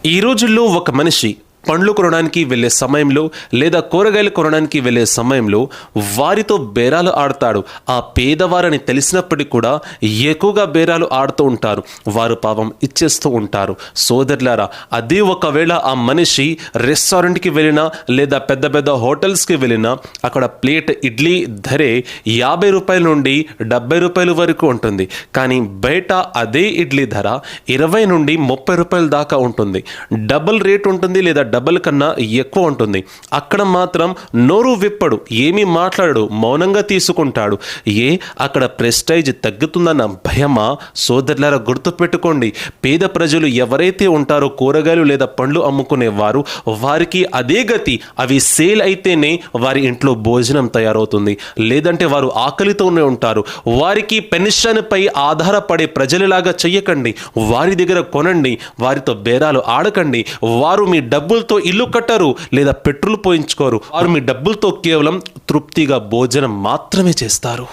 ఈ రోజుల్లో ఒక మనిషి పండ్లు కొనడానికి వెళ్ళే సమయంలో లేదా కూరగాయలు కొనడానికి వెళ్ళే సమయంలో వారితో బేరాలు ఆడతాడు. ఆ పేదవారని తెలిసినప్పటికీ కూడా ఎక్కువగా బేరాలు ఆడుతూ ఉంటారు. వారు పాపం ఇచ్చేస్తూ ఉంటారు. సోదరులారా, అదే ఒకవేళ ఆ మనిషి రెస్టారెంట్కి వెళ్ళినా లేదా పెద్ద పెద్ద హోటల్స్కి వెళ్ళినా అక్కడ ప్లేట్ ఇడ్లీ ధరే 50 రూపాయల నుండి 70 రూపాయల వరకు ఉంటుంది. కానీ బయట అదే ఇడ్లీ ధర 20 నుండి 30 రూపాయల దాకా ఉంటుంది. డబుల్ రేట్ ఉంటుంది లేదా డబుల్ కన్నా ఎక్కువ ఉంటుంది. అక్కడ మాత్రం నోరు విప్పడు, ఏమీ మాట్లాడు, మౌనంగా తీసుకుంటాడు. అక్కడ ప్రెస్టైజ్ తగ్గుతుందన్న భయమా? సోదరులారా, గుర్తుపెట్టుకోండి, పేద ప్రజలు ఎవరైతే ఉంటారో కూరగాయలు లేదా పండ్లు అమ్ముకునేవారు, వారికి అదే గతి. అవి సేల్ అయితేనే వారి ఇంట్లో భోజనం తయారవుతుంది, లేదంటే వారు ఆకలితోనే ఉంటారు. వారికి పెన్షన్ పై ఆధారపడే ప్రజలలాగా చెయ్యకండి. వారి దగ్గర కొనండి, వారితో బేరాలు ఆడకండి. వారు మీ డబ్బులతో ఇల్లు కట్టరు లేదా పెట్రోల్ పోయించుకోరు. వారు మీ డబ్బులతో కేవలం తృప్తిగా భోజనం మాత్రమే చేస్తారు.